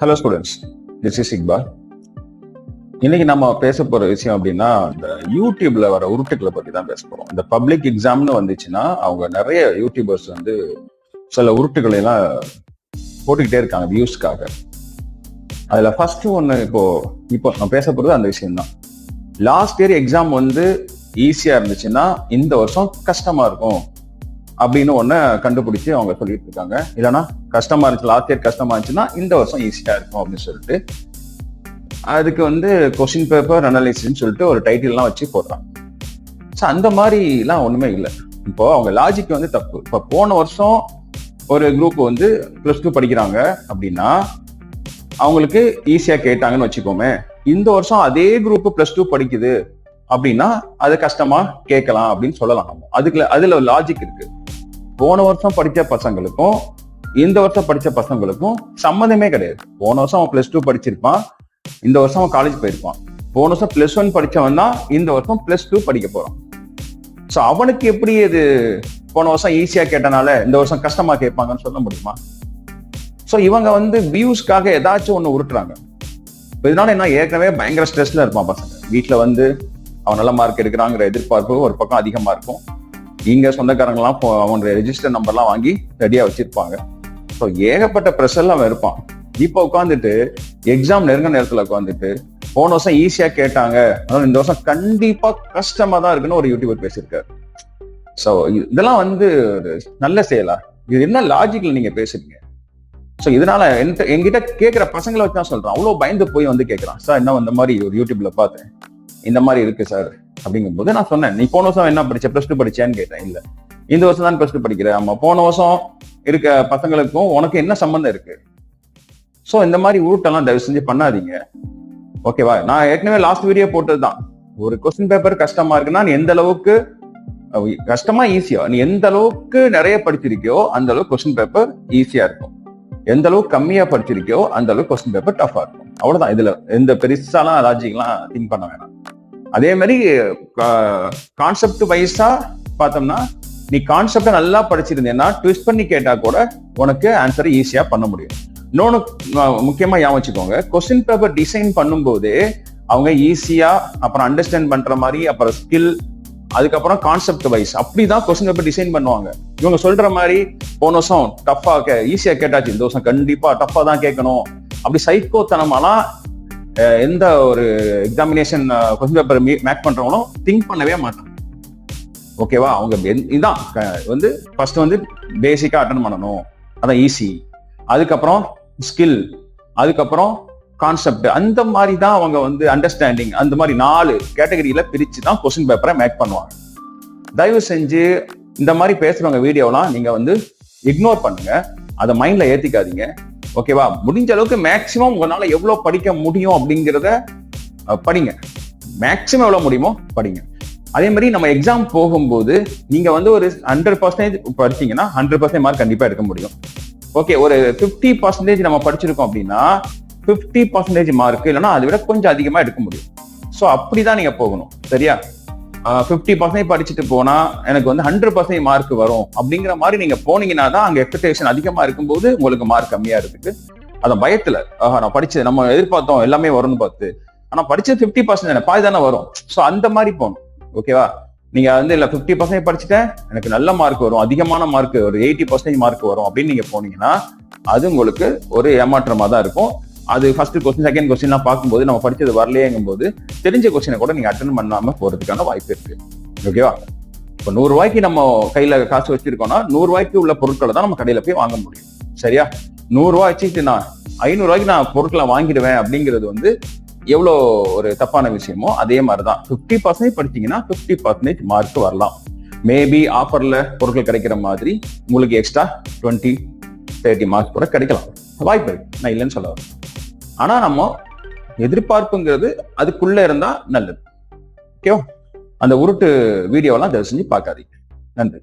Hello students, this is Iqbal. இன்னைக்கு நம்ம பேச போற விஷயம் அப்படின்னா, இந்த யூடியூப்ல வர உருட்டுக்களை பத்தி தான் பேச போறோம். இந்த பப்ளிக் எக்ஸாம்னு வந்துச்சுன்னா அவங்க நிறைய யூடியூபர்ஸ் வந்து சில உருட்டுகளை எல்லாம் போட்டுக்கிட்டே இருக்காங்க வியூஸ்க்காக. அதுல ஃபர்ஸ்ட் ஒன்று இப்போ நான் பேச போறது அந்த விஷயம் தான். லாஸ்ட் இயர் எக்ஸாம் வந்து ஈஸியா இருந்துச்சுன்னா இந்த வருஷம் கஷ்டமா இருக்கும் அப்படின்னு ஒண்ணு கண்டுபிடிச்சு அவங்க சொல்லிட்டு இருக்காங்க. இல்லைன்னா கஷ்டமா இருந்துச்சு, லாஸ்ட் இயர் கஷ்டமா இருந்துச்சுன்னா இந்த வருஷம் ஈஸியா இருக்கும் அப்படின்னு சொல்லிட்டு அதுக்கு வந்து கொஸ்டின் பேப்பர் அனலைசிஸ்ன்னு சொல்லிட்டு ஒரு டைட்டில்லாம் வச்சு போடுறாங்க. ஸோ அந்த மாதிரிலாம் ஒண்ணுமே இல்லை. இப்போ அவங்க லாஜிக் வந்து தப்பு. இப்போ போன வருஷம் ஒரு குரூப் வந்து +2 படிக்கிறாங்க அப்படின்னா அவங்களுக்கு ஈஸியா கேட்டாங்கன்னு வச்சுக்கோமே. இந்த வருஷம் அதே குரூப் +2 படிக்குது அப்படின்னா அது கஷ்டமா கேட்கலாம் அப்படின்னு சொல்லலாம். அதுல லாஜிக் இருக்கு. போன வருஷம் படிச்ச பசங்களுக்கும் இந்த வருஷம் படிச்ச பசங்களுக்கும் சம்மந்தமே கிடையாது. போன வருஷம் அவன் +2 படிச்சிருப்பான், இந்த வருஷம் அவன் காலேஜ் போயிருப்பான். போன வருஷம் +1 படிச்சவன் தான் இந்த வருஷம் +2 படிக்க போறான். ஸோ அவனுக்கு எப்படி இது போன வருஷம் ஈஸியா கேட்டனால இந்த வருஷம் கஷ்டமா கேட்பாங்கன்னு சொல்ல முடியுமா? ஸோ இவங்க வந்து வியூஸ்க்காக ஏதாச்சும் ஒண்ணு உருட்டுறாங்க. இதனால என்ன, ஏற்கனவே பயங்கர ஸ்ட்ரெஸ்ல இருப்பான் பசங்க. வீட்டுல வந்து அவன் நல்ல மார்க் எடுக்கிறாங்கிற எதிர்பார்ப்பு ஒரு பக்கம் அதிகமா இருக்கும். இங்க சொந்தக்காரங்களாம் அவனுடைய ரெஜிஸ்டர் நம்பர்லாம் வாங்கி ரெடியா வச்சிருப்பாங்க. ஸோ ஏகப்பட்ட ப்ரெஷர்ல அவன் இருப்பான். இப்போ உட்காந்துட்டு எக்ஸாம் நெருங்க நேரத்துல உட்காந்துட்டு போன வருஷம் ஈஸியா கேட்டாங்க, அதனால இந்த வருஷம் கண்டிப்பா கஷ்டமா தான் இருக்குன்னு ஒரு யூடியூபர் பேசியிருக்காரு. ஸோ இதெல்லாம் வந்து ஒரு நல்ல செயலா? இது என்ன லாஜிக்ல நீங்க பேசுறீங்க? ஸோ இதனால என்கிட்ட கேட்கிற பசங்களை வச்சு தான் சொல்றேன். அவ்வளவு பயந்து போய் வந்து கேட்கறான். சார் என்ன இந்த மாதிரி ஒரு யூடியூப்ல பார்த்தேன், இந்த மாதிரி இருக்கு சார் அப்படிங்கும்போது நான் சொன்னேன், நீ போன வருஷம் என்ன படிச்ச, +2 படிச்சேன்னு கேட்டேன். இல்ல, இந்த வருஷம் தான் +2 படிக்கிறேன். ஆமா, போன வருஷம் இருக்க பசங்களுக்கும் உனக்கு என்ன சம்பந்தம் இருக்கு? சோ இந்த மாதிரி உருட்டெல்லாம் தயவு செஞ்சு பண்ணாதீங்க, ஓகேவா? நான் ஏற்கனவே லாஸ்ட் வீடியோ போட்டதுதான். ஒரு கொஸ்டின் பேப்பர் கஷ்டமா இருக்குன்னா நீ எந்த அளவுக்கு கஷ்டமா ஈஸியா, நீ எந்த அளவுக்கு நிறைய படிச்சிருக்கியோ அந்த அளவுக்கு கொஸ்டின் பேப்பர் ஈஸியா இருக்கும். எந்த அளவுக்கு கம்மியா படிச்சிருக்கியோ அந்த அளவுக்கு கொஸ்டின் பேப்பர் டஃபா இருக்கும். அவ்வளவுதான். இதுல எந்த பெருசாலாம் லாஜிக்லாம் திங்க் பண்ண வேணாம். அதே மாதிரி கான்செப்ட் வைஸா பார்த்தோம்னா, நீ கான்செப்டை நல்லா படிச்சிருந்தேன்னா ட்விஸ்ட் பண்ணி கேட்டா கூட உனக்கு ஆன்சரை ஈஸியா பண்ண முடியும். இன்னொன்னு முக்கியமா ஞாபகம் வச்சுக்கோங்க, கொஸ்டின் பேப்பர் டிசைன் பண்ணும்போது அவங்க ஈஸியா, அப்புறம் அண்டர்ஸ்டாண்ட் பண்ற மாதிரி, அப்புறம் ஸ்கில், அதுக்கப்புறம் கான்செப்ட் வைஸ் அப்படிதான் கொஸ்டின் பேப்பர் டிசைன் பண்ணுவாங்க. இவங்க சொல்ற மாதிரி போன வருஷம் டஃபா ஈஸியா கேட்டாச்சு, இந்த வருஷம் கண்டிப்பா டஃபா தான் கேட்கணும், அப்படி சைக்கோத்தனமாலாம் எந்த ஒரு எக்ஸாமினேஷன் கொஸ்டின் பேப்பர் மேக் பண்றவங்களும் திங்க் பண்ணவே மாட்டாங்க, ஓகேவா? அவங்க இதான் வந்து ஃபர்ஸ்ட் வந்து பேசிக்கா அட்டன் பண்ணணும், அதான் ஈஸி, அதுக்கப்புறம் ஸ்கில், அதுக்கப்புறம் கான்செப்ட், அந்த மாதிரி தான் அவங்க வந்து அண்டர்ஸ்டாண்டிங், அந்த மாதிரி 4 கேட்டகரியில பிரிச்சு தான் கொஸ்டின் பேப்பரை மேக் பண்ணுவாங்க. தயவு செஞ்சு இந்த மாதிரி பேசுறவங்க வீடியோலாம் நீங்க வந்து இக்னோர் பண்ணுங்க, அதை மைண்ட்ல ஏத்திக்காதீங்க, ஓகேவா? முடிஞ்ச அளவுக்கு மேக்சிமம் உங்களால எவ்வளவு படிக்க முடியும் அப்படிங்கிறத படிங்க. மேக்சிமம் எவ்வளவு முடியுமோ படிங்க. அதே மாதிரி நம்ம எக்ஸாம் போகும்போது நீங்க வந்து ஒரு 100% படிச்சீங்கன்னா 100% மார்க் கண்டிப்பா எடுக்க முடியும். ஓகே, ஒரு 50% நம்ம படிச்சிருக்கோம் அப்படின்னா 50% மார்க், இல்லைன்னா அதை விட கொஞ்சம் அதிகமா எடுக்க முடியும். ஸோ அப்படிதான் நீங்க போகணும், சரியா? 50% படிச்சுட்டு போனா எனக்கு வந்து 100% மார்க் வரும் அப்படிங்கிற மாதிரி நீங்க போனீங்கன்னா தான் அங்க எக்ஸ்பெக்டேஷன் அதிகமா இருக்கும்போது உங்களுக்கு மார்க் கம்மியா இருக்கு. அந்த பயத்துல நான் படிச்சது நம்ம எதிர்பார்த்தோம் எல்லாமே வரும்னு பார்த்து, ஆனா படிச்சது 50% பாதி தானே வரும். ஸோ அந்த மாதிரி போகணும், ஓகேவா? நீங்க வந்து இல்ல 50% படிச்சுட்டேன், எனக்கு நல்ல மார்க் வரும், அதிகமான மார்க், ஒரு 80% மார்க் வரும் அப்படின்னு நீங்க போனீங்கன்னா அது உங்களுக்கு ஒரு ஏமாற்றமா தான் இருக்கும். அது ஃபர்ஸ்ட் கொஸ்டின், செகண்ட் கொஸ்டின்லாம் பார்க்கும்போது நம்ம படிச்சது வரலையேங்கும் போது தெரிஞ்ச கொஸ்டினை கூட நீங்க அட்டன் பண்ணாம போறதுக்கான வாய்ப்பு இருக்கு, ஓகேவா? இப்போ 100 ரூபாய்க்கு நம்ம கையில காசு வச்சிருக்கோம்னா 100 ரூபாய்க்கு உள்ள பொருட்களை தான் நம்ம கடையில போய் வாங்க முடியும், சரியா? 100 ரூபாய் வச்சுட்டு நான் 500 ரூபாய்க்கு நான் பொருட்களை வாங்கிடுவேன் அப்படிங்கிறது வந்து எவ்வளோ ஒரு தப்பான விஷயமோ அதே மாதிரிதான் 50% படிச்சீங்கன்னா 50% மார்க் வரலாம். மேபி ஆஃபர்ல பொருட்கள் கிடைக்கிற மாதிரி உங்களுக்கு எக்ஸ்ட்ரா 20-30 மார்க்ஸ் கூட கிடைக்கலாம், வாய்ப்பு இருக்கு, நான் இல்லைன்னு சொல்ல வரேன். ஆனா நம்ம எதிர்பார்ப்புங்கிறது அதுக்குள்ள இருந்தா நல்லது, ஓகேவா? அந்த உருட்டு வீடியோலாம் தயவு செஞ்சு பார்க்காதீங்க. நன்றி.